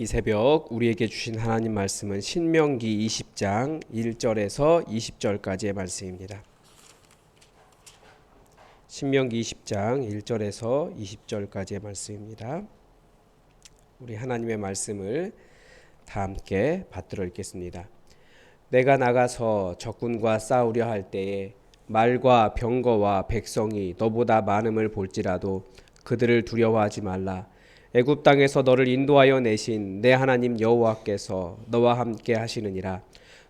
이 새벽 우리에게 주신 하나님 말씀은 신명기 20장 1절에서 20절까지의 말씀입니다. 신명기 20장 1절에서 20절까지의 말씀입니다. 우리 하나님의 말씀을 다 함께 받들어 읽겠습니다. 내가 나가서 적군과 싸우려 할 때에 말과 병거와 백성이 너보다 많음을 볼지라도 그들을 두려워하지 말라. 애굽 땅에서 너를 인도하여 내신 내 하나님 여호와께서 너와 함께 하시느니라.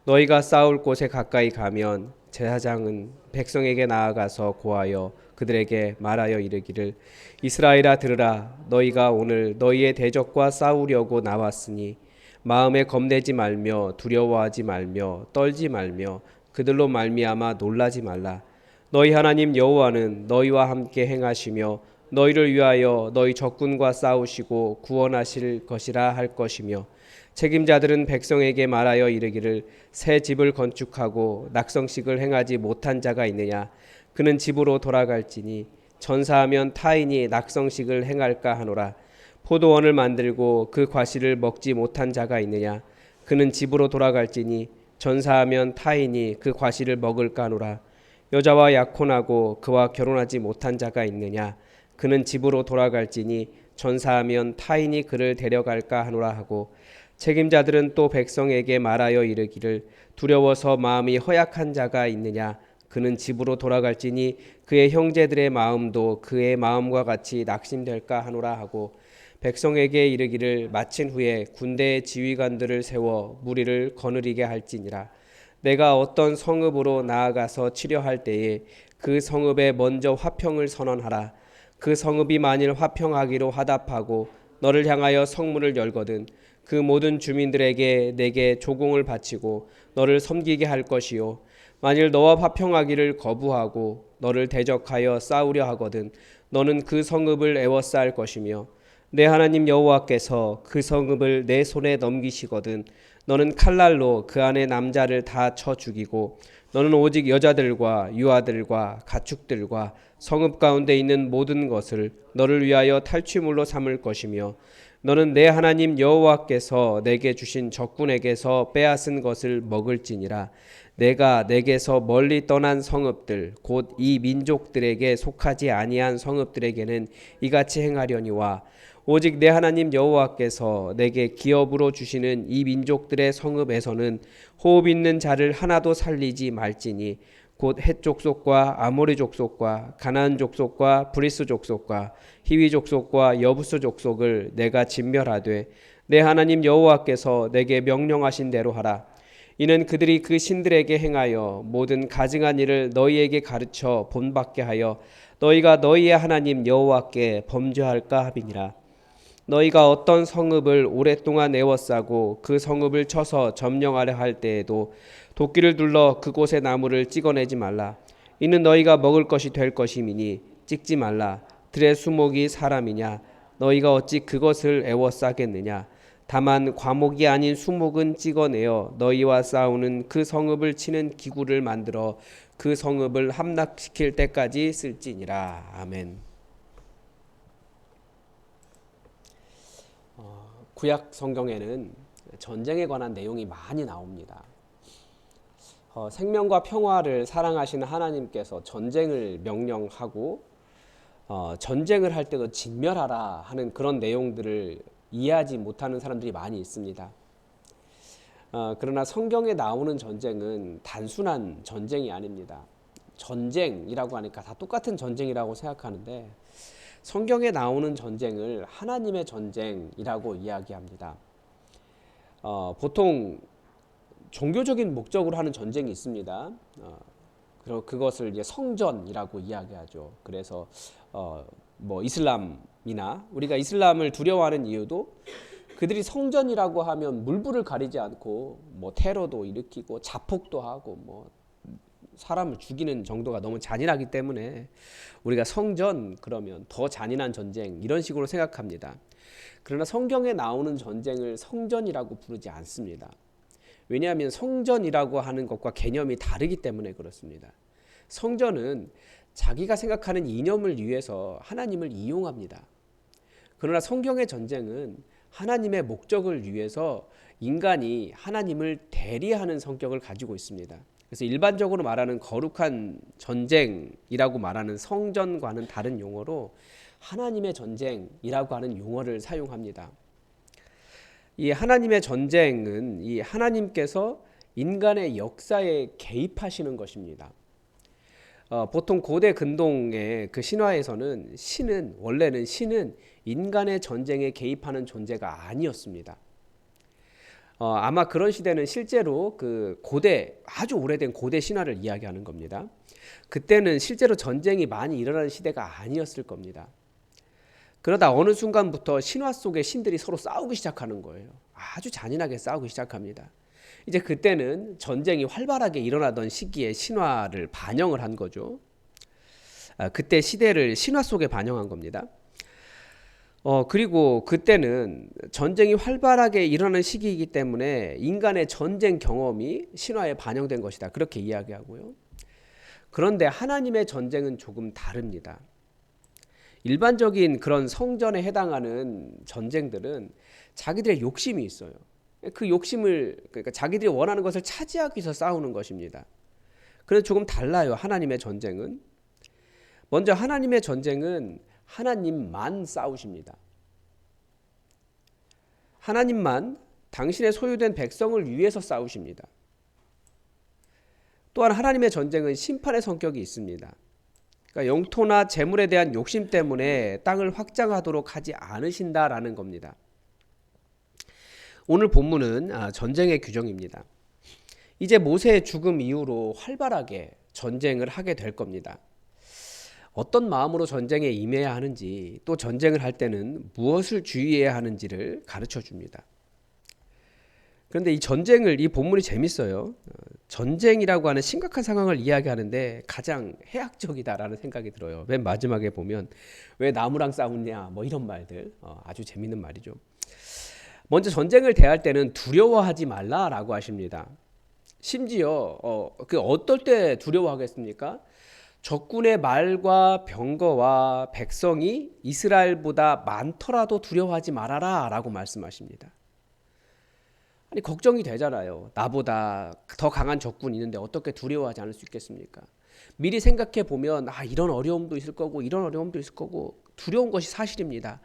너희가 싸울 곳에 가까이 가면 제사장은 백성에게 나아가서 고하여 그들에게 말하여 이르기를 이스라엘아 들으라. 너희가 오늘 너희의 대적과 싸우려고 나왔으니 마음에 겁내지 말며 두려워하지 말며 떨지 말며 그들로 말미암아 놀라지 말라. 너희 하나님 여호와는 너희와 함께 행하시며 너희를 위하여 너희 적군과 싸우시고 구원하실 것이라 할 것이며 책임자들은 백성에게 말하여 이르기를 새 집을 건축하고 낙성식을 행하지 못한 자가 있느냐. 그는 집으로 돌아갈지니 전사하면 타인이 낙성식을 행할까 하노라. 포도원을 만들고 그 과실을 먹지 못한 자가 있느냐. 그는 집으로 돌아갈지니 전사하면 타인이 그 과실을 먹을까 하노라. 여자와 약혼하고 그와 결혼하지 못한 자가 있느냐. 그는 집으로 돌아갈지니 전사하면 타인이 그를 데려갈까 하노라 하고 책임자들은 또 백성에게 말하여 이르기를 두려워서 마음이 허약한 자가 있느냐. 그는 집으로 돌아갈지니 그의 형제들의 마음도 그의 마음과 같이 낙심될까 하노라 하고 백성에게 이르기를 마친 후에 군대의 지휘관들을 세워 무리를 거느리게 할지니라. 내가 어떤 성읍으로 나아가서 치려할 때에 그 성읍에 먼저 화평을 선언하라. 그 성읍이 만일 화평하기로 화답하고 너를 향하여 성문을 열거든 그 모든 주민들에게 내게 조공을 바치고 너를 섬기게 할 것이요. 만일 너와 화평하기를 거부하고 너를 대적하여 싸우려 하거든 너는 그 성읍을 에워싸을 것이며 내 하나님 여호와께서 그 성읍을 내 손에 넘기시거든 너는 칼날로 그 안에 남자를 다 쳐 죽이고 너는 오직 여자들과 유아들과 가축들과 성읍 가운데 있는 모든 것을 너를 위하여 탈취물로 삼을 것이며 너는 내 하나님 여호와께서 내게 주신 적군에게서 빼앗은 것을 먹을지니라. 내가 내게서 멀리 떠난 성읍들 곧 이 민족들에게 속하지 아니한 성읍들에게는 이같이 행하려니와 오직 내 하나님 여호와께서 내게 기업으로 주시는 이 민족들의 성읍에서는 호흡 있는 자를 하나도 살리지 말지니 곧 헷 족속과 아모리 족속과 가나안 족속과 브리스 족속과 히위 족속과 여부스 족속을 내가 진멸하되 내 하나님 여호와께서 내게 명령하신 대로 하라. 이는 그들이 그 신들에게 행하여 모든 가증한 일을 너희에게 가르쳐 본받게 하여 너희가 너희의 하나님 여호와께 범죄할까 함이니라. 너희가 어떤 성읍을 오랫동안 에워싸고 그 성읍을 쳐서 점령하려 할 때에도 도끼를 둘러 그곳의 나무를 찍어내지 말라. 이는 너희가 먹을 것이 될 것임이니 찍지 말라. 들의 수목이 사람이냐. 너희가 어찌 그것을 에워싸겠느냐. 다만 과목이 아닌 수목은 찍어내어 너희와 싸우는 그 성읍을 치는 기구를 만들어 그 성읍을 함락시킬 때까지 쓸지니라. 아멘. 구약 성경에는 전쟁에 관한 내용이 많이 나옵니다. 생명과 평화를 사랑하시는 하나님께서 전쟁을 명령하고 전쟁을 할 때도 진멸하라 하는 그런 내용들을 이해하지 못하는 사람들이 많이 있습니다. 그러나 성경에 나오는 전쟁은 단순한 전쟁이 아닙니다. 전쟁이라고 하니까 다 똑같은 전쟁이라고 생각하는데 성경에 나오는 전쟁을 하나님의 전쟁이라고 이야기합니다. 보통 종교적인 목적으로 하는 전쟁이 있습니다. 그리고 그것을 이제 성전이라고 이야기하죠. 그래서 뭐 이슬람이나 우리가 이슬람을 두려워하는 이유도 그들이 성전이라고 하면 물불을 가리지 않고 뭐 테러도 일으키고 자폭도 하고 뭐 사람을 죽이는 정도가 너무 잔인하기 때문에 우리가 성전 그러면 더 잔인한 전쟁 이런 식으로 생각합니다. 그러나 성경에 나오는 전쟁을 성전이라고 부르지 않습니다. 왜냐하면 성전이라고 하는 것과 개념이 다르기 때문에 그렇습니다. 성전은 자기가 생각하는 이념을 위해서 하나님을 이용합니다. 그러나 성경의 전쟁은 하나님의 목적을 위해서 인간이 하나님을 대리하는 성격을 가지고 있습니다. 그래서 일반적으로 말하는 거룩한 전쟁이라고 말하는 성전과는 다른 용어로 하나님의 전쟁이라고 하는 용어를 사용합니다. 이 하나님의 전쟁은 이 하나님께서 인간의 역사에 개입하시는 것입니다. 보통 고대 근동의 그 신화에서는 원래는 신은 인간의 전쟁에 개입하는 존재가 아니었습니다. 아마 그런 시대는 실제로 그 아주 오래된 고대 신화를 이야기하는 겁니다. 그때는 실제로 전쟁이 많이 일어나는 시대가 아니었을 겁니다. 그러다 어느 순간부터 신화 속의 신들이 서로 싸우기 시작하는 거예요. 아주 잔인하게 싸우기 시작합니다. 이제 그때는 전쟁이 활발하게 일어나던 시기에 신화를 반영을 한 거죠. 그때 시대를 신화 속에 반영한 겁니다. 그리고 그때는 전쟁이 활발하게 일어나는 시기이기 때문에 인간의 전쟁 경험이 신화에 반영된 것이다. 그렇게 이야기하고요. 그런데 하나님의 전쟁은 조금 다릅니다. 일반적인 그런 성전에 해당하는 전쟁들은 자기들의 욕심이 있어요. 그 욕심을 그러니까 자기들이 원하는 것을 차지하기 위해서 싸우는 것입니다. 그래서 조금 달라요. 하나님의 전쟁은. 먼저 하나님의 전쟁은 하나님만 싸우십니다. 하나님만 당신의 소유된 백성을 위해서 싸우십니다. 또한 하나님의 전쟁은 심판의 성격이 있습니다. 그러니까 영토나 재물에 대한 욕심 때문에 땅을 확장하도록 하지 않으신다라는 겁니다. 오늘 본문은 전쟁의 규정입니다. 이제 모세의 죽음 이후로 활발하게 전쟁을 하게 될 겁니다. 어떤 마음으로 전쟁에 임해야 하는지, 또 전쟁을 할 때는 무엇을 주의해야 하는지를 가르쳐 줍니다. 그런데 이 본문이 재밌어요. 전쟁이라고 하는 심각한 상황을 이야기하는데 가장 해학적이다라는 생각이 들어요. 맨 마지막에 보면 왜 나무랑 싸웠냐 뭐 이런 말들 아주 재밌는 말이죠. 먼저 전쟁을 대할 때는 두려워하지 말라라고 하십니다. 심지어 어떨 때 두려워하겠습니까? 적군의 말과 병거와 백성이 이스라엘보다 많더라도 두려워하지 말아라 라고 말씀하십니다. 아니 걱정이 되잖아요. 나보다 더 강한 적군이 있는데 어떻게 두려워하지 않을 수 있겠습니까? 미리 생각해 보면 이런 어려움도 있을 거고 이런 어려움도 있을 거고 두려운 것이 사실입니다.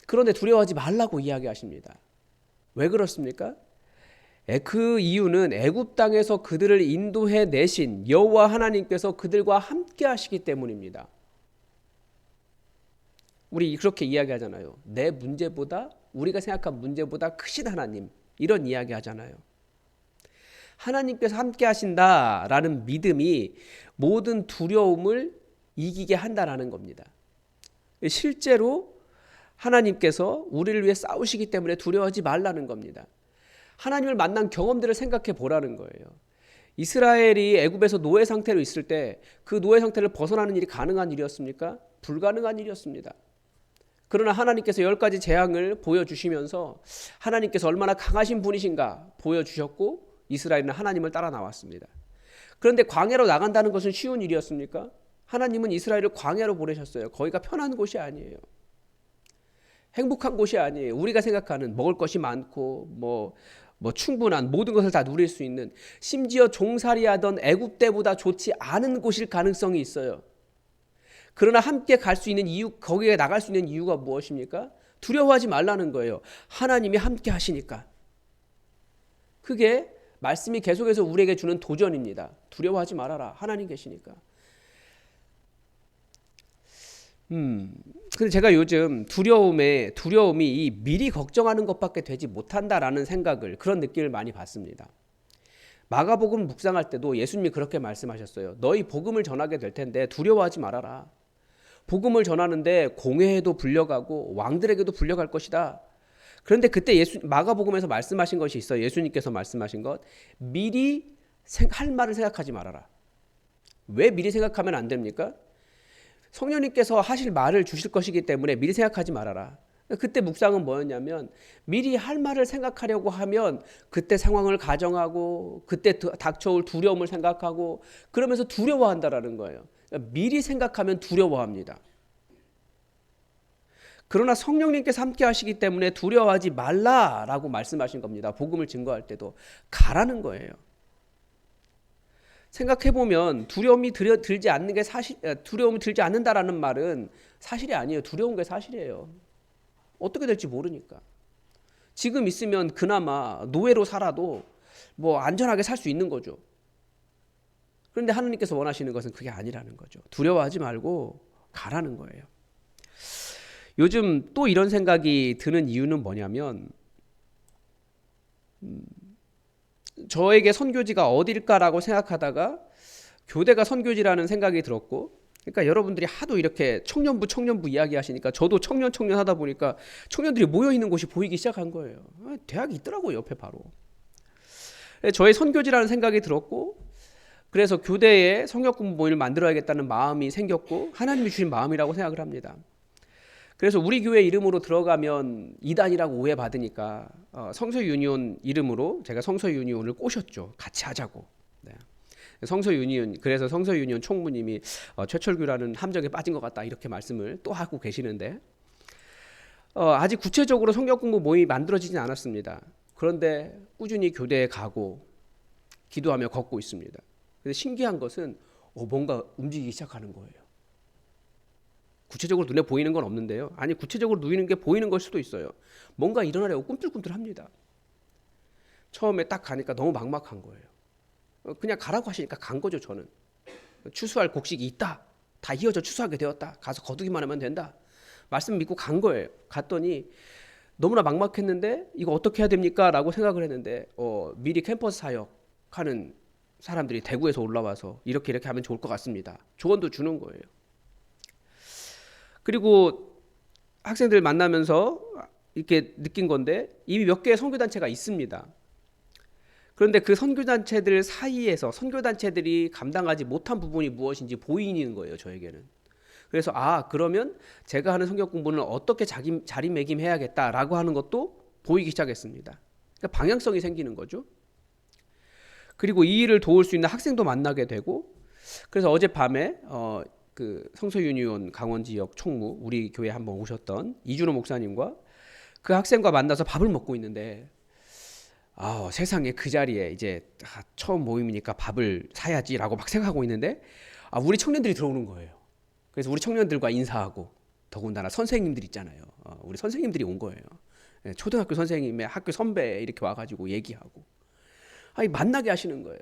그런데 두려워하지 말라고 이야기하십니다. 왜 그렇습니까? 그 이유는 애굽 땅에서 그들을 인도해 내신 여호와 하나님께서 그들과 함께 하시기 때문입니다. 우리 그렇게 이야기하잖아요. 내 문제보다 우리가 생각한 문제보다 크신 하나님 이런 이야기 하잖아요. 하나님께서 함께 하신다라는 믿음이 모든 두려움을 이기게 한다라는 겁니다. 실제로 하나님께서 우리를 위해 싸우시기 때문에 두려워하지 말라는 겁니다. 하나님을 만난 경험들을 생각해 보라는 거예요. 이스라엘이 애굽에서 노예 상태로 있을 때 그 노예 상태를 벗어나는 일이 가능한 일이었습니까? 불가능한 일이었습니다. 그러나 하나님께서 10가지 재앙을 보여주시면서 하나님께서 얼마나 강하신 분이신가 보여주셨고 이스라엘은 하나님을 따라 나왔습니다. 그런데 광야로 나간다는 것은 쉬운 일이었습니까? 하나님은 이스라엘을 광야로 보내셨어요. 거기가 편한 곳이 아니에요. 행복한 곳이 아니에요. 우리가 생각하는 먹을 것이 많고 뭐 충분한 모든 것을 다 누릴 수 있는, 심지어 종살이하던 애굽 때보다 좋지 않은 곳일 가능성이 있어요. 그러나 함께 갈 수 있는 이유, 거기에 나갈 수 있는 이유가 무엇입니까? 두려워하지 말라는 거예요. 하나님이 함께 하시니까. 그게 말씀이 계속해서 우리에게 주는 도전입니다. 두려워하지 말아라. 하나님 계시니까. 근데 제가 요즘 두려움이 미리 걱정하는 것밖에 되지 못한다라는 그런 느낌을 많이 받습니다. 마가복음 묵상할 때도 예수님이 그렇게 말씀하셨어요. 너희 복음을 전하게 될 텐데 두려워하지 말아라. 복음을 전하는데 공회에도 불려가고 왕들에게도 불려갈 것이다. 그런데 그때 마가복음에서 말씀하신 것이 있어요. 예수님께서 말씀하신 것. 미리 할 말을 생각하지 말아라. 왜 미리 생각하면 안 됩니까? 성령님께서 하실 말을 주실 것이기 때문에 미리 생각하지 말아라. 그때 묵상은 뭐였냐면 미리 할 말을 생각하려고 하면 그때 상황을 가정하고 그때 닥쳐올 두려움을 생각하고 그러면서 두려워한다라는 거예요. 그러니까 미리 생각하면 두려워합니다. 그러나 성령님께서 함께 하시기 때문에 두려워하지 말라라고 말씀하신 겁니다. 복음을 증거할 때도 가라는 거예요. 생각해보면 두려움이 들지 않는 게 두려움이 들지 않는다라는 말은 사실이 아니에요. 두려운 게 사실이에요. 어떻게 될지 모르니까. 지금 있으면 그나마 노예로 살아도 뭐 안전하게 살 수 있는 거죠. 그런데 하나님께서 원하시는 것은 그게 아니라는 거죠. 두려워하지 말고 가라는 거예요. 요즘 또 이런 생각이 드는 이유는 뭐냐면 저에게 선교지가 어딜까라고 생각하다가 교대가 선교지라는 생각이 들었고, 그러니까 여러분들이 하도 이렇게 청년부 이야기하시니까 저도 청년 하다 보니까 청년들이 모여있는 곳이 보이기 시작한 거예요. 대학이 있더라고요, 옆에 바로. 저의 선교지라는 생각이 들었고, 그래서 교대에 성역 공부 모임을 만들어야겠다는 마음이 생겼고, 하나님이 주신 마음이라고 생각을 합니다. 그래서 우리 교회 이름으로 들어가면 이단이라고 오해받으니까 성서유니온 이름으로 제가 성서유니온을 꼬셨죠. 같이 하자고. 네. 그래서 성서유니온 총무님이 최철규라는 함정에 빠진 것 같다 이렇게 말씀을 또 하고 계시는데, 아직 구체적으로 성경 공부 모임이 만들어지진 않았습니다. 그런데 꾸준히 교대에 가고 기도하며 걷고 있습니다. 근데 신기한 것은 뭔가 움직이기 시작하는 거예요. 구체적으로 눈에 보이는 건 없는데요. 아니, 구체적으로 보이는 게 보이는 걸 수도 있어요. 뭔가 일어나려고 꿈틀꿈틀합니다. 처음에 딱 가니까 너무 막막한 거예요. 그냥 가라고 하시니까 간 거죠. 저는 추수할 곡식이 있다, 다 이어져 추수하게 되었다, 가서 거두기만 하면 된다, 말씀 믿고 간 거예요. 갔더니 너무나 막막했는데 이거 어떻게 해야 됩니까? 라고 생각을 했는데 미리 캠퍼스 사역하는 사람들이 대구에서 올라와서 이렇게 하면 좋을 것 같습니다, 조언도 주는 거예요. 그리고 학생들 만나면서 이렇게 느낀 건데, 이미 몇 개의 선교단체가 있습니다. 그런데 그 선교단체들 사이에서 선교단체들이 감당하지 못한 부분이 무엇인지 보이는 거예요, 저에게는. 그래서 그러면 제가 하는 성경 공부는 어떻게 자리매김해야겠다라고 하는 것도 보이기 시작했습니다. 그러니까 방향성이 생기는 거죠. 그리고 이 일을 도울 수 있는 학생도 만나게 되고, 그래서 어젯밤에 그 성서유니온 강원 지역 총무, 우리 교회 한번 오셨던 이준호 목사님과 그 학생과 만나서 밥을 먹고 있는데, 세상에 그 자리에 이제 처음 모임이니까 밥을 사야지라고 막 생각하고 있는데 우리 청년들이 들어오는 거예요. 그래서 우리 청년들과 인사하고, 더군다나 선생님들 있잖아요. 우리 선생님들이 온 거예요. 초등학교 선생님의 학교 선배 이렇게 와가지고 얘기하고 만나게 하시는 거예요.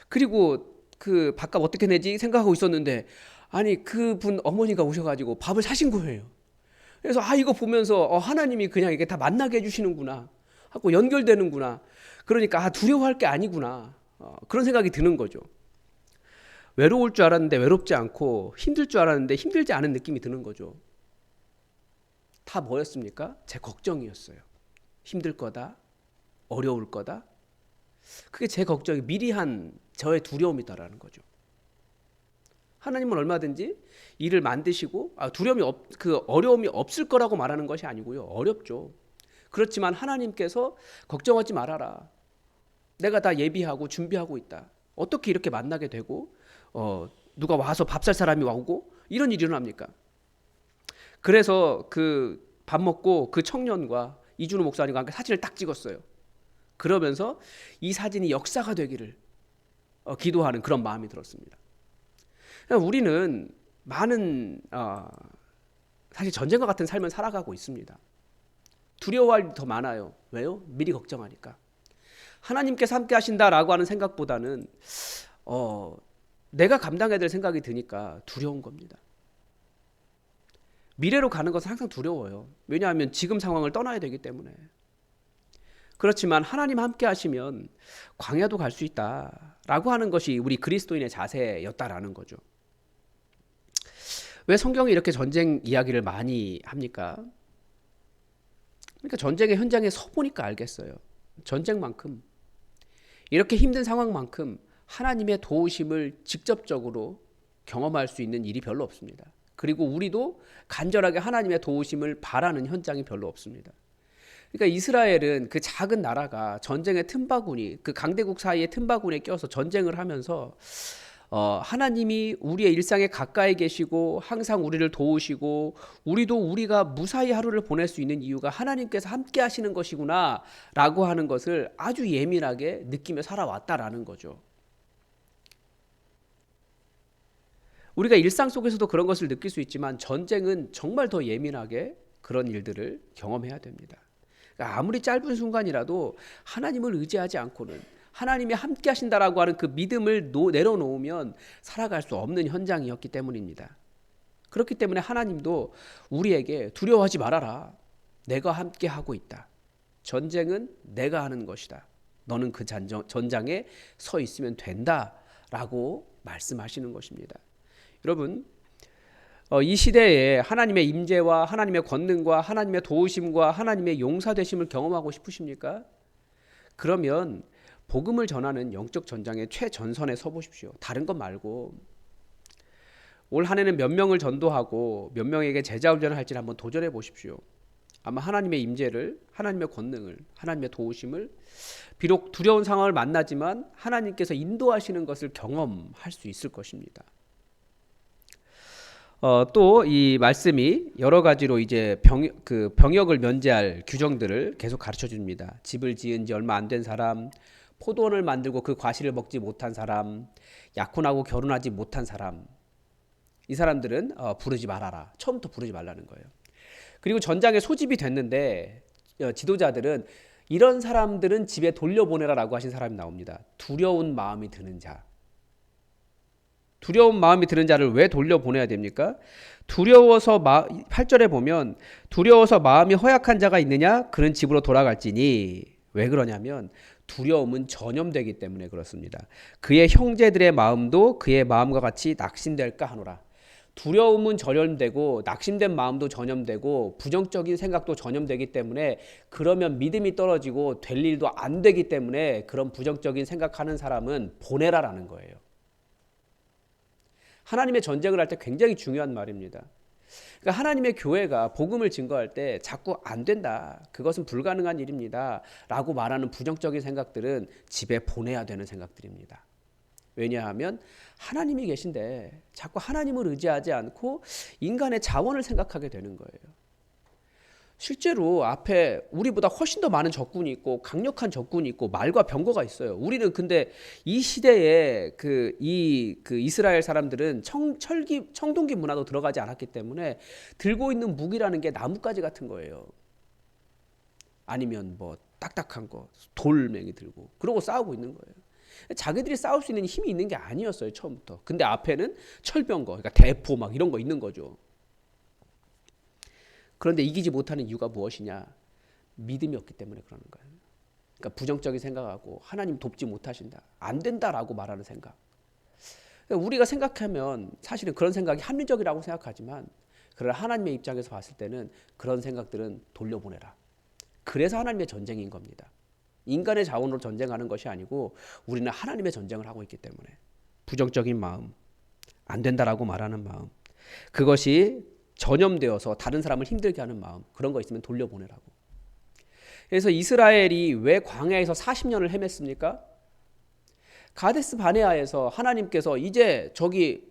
그리고 그 밥값 어떻게 내지 생각하고 있었는데, 아니 그분 어머니가 오셔가지고 밥을 사신 거예요. 그래서 이거 보면서 하나님이 그냥 이게 다 만나게 해주시는구나 하고 연결되는구나. 그러니까 두려워할 게 아니구나, 그런 생각이 드는 거죠. 외로울 줄 알았는데 외롭지 않고, 힘들 줄 알았는데 힘들지 않은 느낌이 드는 거죠. 다 뭐였습니까? 제 걱정이었어요. 힘들 거다, 어려울 거다. 그게 제 걱정이 미리 한 저의 두려움이다라는 거죠. 하나님은 얼마든지 일을 만드시고 어려움이 없을 거라고 말하는 것이 아니고요. 어렵죠. 그렇지만 하나님께서 걱정하지 말아라, 내가 다 예비하고 준비하고 있다. 어떻게 이렇게 만나게 되고 누가 와서 밥 살 사람이 오고 이런 일이 일어납니까? 그래서 그 밥 먹고 그 청년과 이준호 목사님과 함께 사진을 딱 찍었어요. 그러면서 이 사진이 역사가 되기를 기도하는 그런 마음이 들었습니다. 우리는 많은 사실 전쟁과 같은 삶을 살아가고 있습니다. 두려워할 일이 더 많아요. 왜요? 미리 걱정하니까. 하나님께서 함께 하신다라고 하는 생각보다는 내가 감당해야 될 생각이 드니까 두려운 겁니다. 미래로 가는 것은 항상 두려워요. 왜냐하면 지금 상황을 떠나야 되기 때문에. 그렇지만 하나님 함께 하시면 광야도 갈 수 있다라고 하는 것이 우리 그리스도인의 자세였다라는 거죠. 왜 성경이 이렇게 전쟁 이야기를 많이 합니까? 그러니까 전쟁의 현장에 서보니까 알겠어요. 전쟁만큼, 이렇게 힘든 상황만큼 하나님의 도우심을 직접적으로 경험할 수 있는 일이 별로 없습니다. 그리고 우리도 간절하게 하나님의 도우심을 바라는 현장이 별로 없습니다. 그러니까 이스라엘은 그 작은 나라가 전쟁의 틈바구니, 그 강대국 사이의 틈바구니에 껴서 전쟁을 하면서 하나님이 우리의 일상에 가까이 계시고 항상 우리를 도우시고 우리가 무사히 하루를 보낼 수 있는 이유가 하나님께서 함께 하시는 것이구나 라고 하는 것을 아주 예민하게 느끼며 살아왔다라는 거죠. 우리가 일상 속에서도 그런 것을 느낄 수 있지만 전쟁은 정말 더 예민하게 그런 일들을 경험해야 됩니다. 그러니까 아무리 짧은 순간이라도 하나님을 의지하지 않고는 하나님이 함께 하신다라고 하는 그 믿음을 내려놓으면 살아갈 수 없는 현장이었기 때문입니다. 그렇기 때문에 하나님도 우리에게 두려워하지 말아라. 내가 함께 하고 있다. 전쟁은 내가 하는 것이다. 너는 그 전장에 서 있으면 된다라고 말씀하시는 것입니다. 여러분, 이 시대에 하나님의 임재와 하나님의 권능과 하나님의 도우심과 하나님의 용사되심을 경험하고 싶으십니까? 그러면 복음을 전하는 영적 전장의 최전선에 서보십시오. 다른 것 말고 올 한 해는 몇 명을 전도하고 몇 명에게 제자 훈련을 할지를 한번 도전해 보십시오. 아마 하나님의 임재를, 하나님의 권능을, 하나님의 도우심을 비록 두려운 상황을 만나지만 하나님께서 인도하시는 것을 경험할 수 있을 것입니다. 또 이 말씀이 여러 가지로 이제 병역을 면제할 규정들을 계속 가르쳐 줍니다. 집을 지은 지 얼마 안 된 사람, 포도원을 만들고 그 과실을 먹지 못한 사람, 약혼하고 결혼하지 못한 사람, 이 사람들은 부르지 말아라. 처음부터 부르지 말라는 거예요. 그리고 전장에 소집이 됐는데 지도자들은 이런 사람들은 집에 돌려보내라라고 하신 사람이 나옵니다. 두려운 마음이 드는 자. 두려운 마음이 드는 자를 왜 돌려보내야 됩니까? 8절에 보면 두려워서 마음이 허약한 자가 있느냐? 그는 집으로 돌아갈지니. 왜 그러냐면 두려움은 전염되기 때문에 그렇습니다. 그의 형제들의 마음도 그의 마음과 같이 낙심될까 하노라. 두려움은 전염되고 낙심된 마음도 전염되고 부정적인 생각도 전염되기 때문에 그러면 믿음이 떨어지고 될 일도 안 되기 때문에 그런 부정적인 생각하는 사람은 보내라라는 거예요. 하나님의 전쟁을 할 때 굉장히 중요한 말입니다. 그러니까 하나님의 교회가 복음을 증거할 때 자꾸 안 된다. 그것은 불가능한 일입니다. 라고 말하는 부정적인 생각들은 집에 보내야 되는 생각들입니다. 왜냐하면 하나님이 계신데 자꾸 하나님을 의지하지 않고 인간의 자원을 생각하게 되는 거예요. 실제로 앞에 우리보다 훨씬 더 많은 적군이 있고 강력한 적군이 있고 말과 병거가 있어요. 우리는 근데 이 시대에 그 이스라엘 사람들은 청동기 문화도 들어가지 않았기 때문에 들고 있는 무기라는 게 나뭇가지 같은 거예요. 아니면 뭐 딱딱한 거, 돌멩이 들고 그러고 싸우고 있는 거예요. 자기들이 싸울 수 있는 힘이 있는 게 아니었어요, 처음부터. 근데 앞에는 철병거, 그러니까 대포 막 이런 거 있는 거죠. 그런데 이기지 못하는 이유가 무엇이냐? 믿음이 없기 때문에 그러는 거예요. 그러니까 부정적인 생각하고 하나님 돕지 못하신다. 안 된다라고 말하는 생각. 그러니까 우리가 생각하면 사실은 그런 생각이 합리적이라고 생각하지만 그러나 하나님의 입장에서 봤을 때는 그런 생각들은 돌려보내라. 그래서 하나님의 전쟁인 겁니다. 인간의 자원으로 전쟁하는 것이 아니고 우리는 하나님의 전쟁을 하고 있기 때문에 부정적인 마음, 안 된다라고 말하는 마음, 그것이 전염되어서 다른 사람을 힘들게 하는 마음, 그런 거 있으면 돌려보내라고. 그래서 이스라엘이 왜 광야에서 40년을 헤맸습니까? 가데스 바네아에서 하나님께서 이제 저기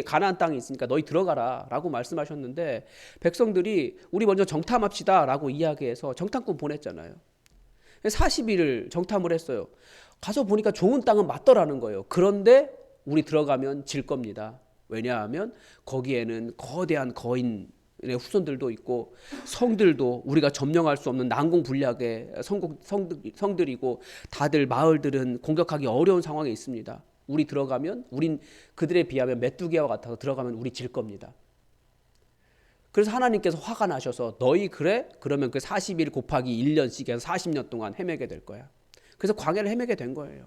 가나안 땅이 있으니까 너희 들어가라 라고 말씀하셨는데 백성들이 우리 먼저 정탐합시다 라고 이야기해서 정탐꾼 보냈잖아요. 40일을 정탐을 했어요. 가서 보니까 좋은 땅은 맞더라는 거예요. 그런데 우리 들어가면 질 겁니다. 왜냐하면 거기에는 거대한 거인의 후손들도 있고 성들도 우리가 점령할 수 없는 난공불락의 성들이고 다들 마을들은 공격하기 어려운 상황에 있습니다. 우리 들어가면 우린 그들에 비하면 메뚜기와 같아서 들어가면 우리 질 겁니다. 그래서 하나님께서 화가 나셔서 너희 그래? 그러면 그 40일 곱하기 1년씩 해서 40년 동안 헤매게 될 거야. 그래서 광야를 헤매게 된 거예요.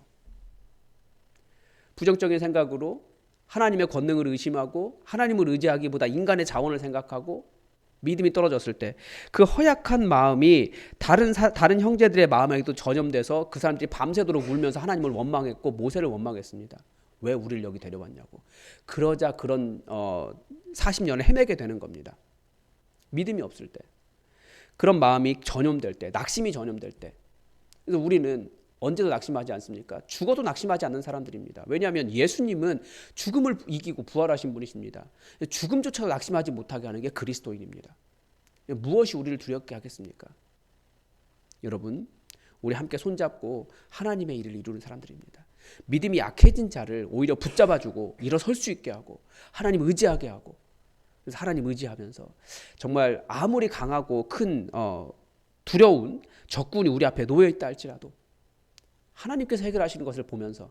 부정적인 생각으로 하나님의 권능을 의심하고 하나님을 의지하기보다 인간의 자원을 생각하고 믿음이 떨어졌을 때 그 허약한 마음이 다른 형제들의 마음에도 전염돼서 그 사람들이 밤새도록 울면서 하나님을 원망했고 모세를 원망했습니다. 왜 우리를 여기 데려왔냐고. 그러자 그런 40년을 헤매게 되는 겁니다. 믿음이 없을 때, 그런 마음이 전염될 때, 낙심이 전염될 때. 그래서 우리는 언제도 낙심하지 않습니까? 죽어도 낙심하지 않는 사람들입니다. 왜냐하면 예수님은 죽음을 이기고 부활하신 분이십니다. 죽음조차도 낙심하지 못하게 하는 게 그리스도인입니다. 무엇이 우리를 두렵게 하겠습니까? 여러분, 우리 함께 손잡고 하나님의 일을 이루는 사람들입니다. 믿음이 약해진 자를 오히려 붙잡아주고 일어설 수 있게 하고 하나님 의지하게 하고, 그래서 하나님 의지하면서 정말 아무리 강하고 큰 두려운 적군이 우리 앞에 놓여 있다 할지라도 하나님께서 해결하시는 것을 보면서,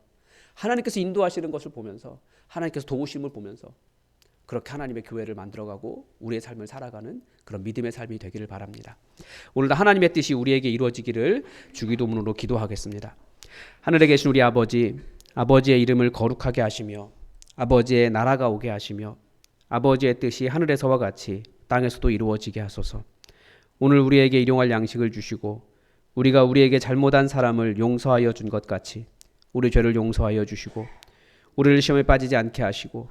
하나님께서 인도하시는 것을 보면서, 하나님께서 도우심을 보면서 그렇게 하나님의 교회를 만들어가고 우리의 삶을 살아가는 그런 믿음의 삶이 되기를 바랍니다. 오늘도 하나님의 뜻이 우리에게 이루어지기를 주기도문으로 기도하겠습니다. 하늘에 계신 우리 아버지, 아버지의 이름을 거룩하게 하시며 아버지의 나라가 오게 하시며 아버지의 뜻이 하늘에서와 같이 땅에서도 이루어지게 하소서. 오늘 우리에게 일용할 양식을 주시고 우리가 우리에게 잘못한 사람을 용서하여 준 것 같이 우리 죄를 용서하여 주시고 우리를 시험에 빠지지 않게 하시고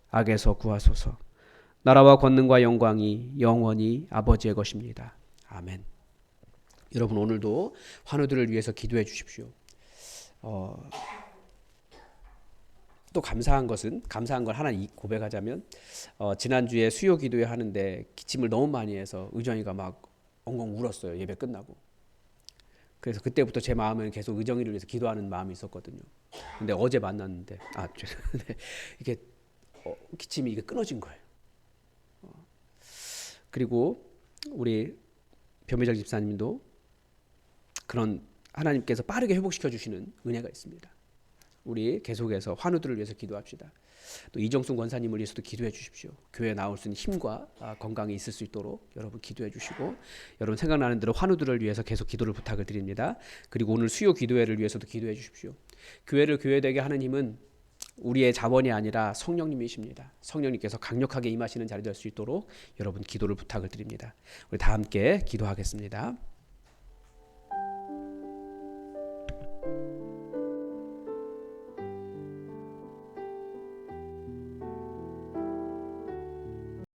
악에서 구하소서. 나라와 권능과 영광이 영원히 아버지의 것입니다. 아멘. 여러분, 오늘도 환우들을 위해서 기도해 주십시오. 또 감사한 걸 하나 고백하자면, 지난주에 수요 기도회 하는데 기침을 너무 많이 해서 의정이가 막 엉엉 울었어요. 예배 끝나고. 그래서 그때부터 제 마음은 계속 의정이를 위해서 기도하는 마음이 있었거든요. 근데 어제 만났는데 죄송한데 이게 기침이 이게 끊어진 거예요. 그리고 우리 변미정 집사님도 그런 하나님께서 빠르게 회복시켜 주시는 은혜가 있습니다. 우리 계속해서 환우들을 위해서 기도합시다. 또 이정순 권사님을 위해서도 기도해 주십시오. 교회에 나올 수 있는 힘과 건강이 있을 수 있도록 여러분 기도해 주시고, 여러분 생각나는 대로 환우들을 위해서 계속 기도를 부탁을 드립니다. 그리고 오늘 수요 기도회를 위해서도 기도해 주십시오. 교회를 교회되게 하는 힘은 우리의 자본이 아니라 성령님이십니다. 성령님께서 강력하게 임하시는 자리 될 수 있도록 여러분 기도를 부탁을 드립니다. 우리 다 함께 기도하겠습니다.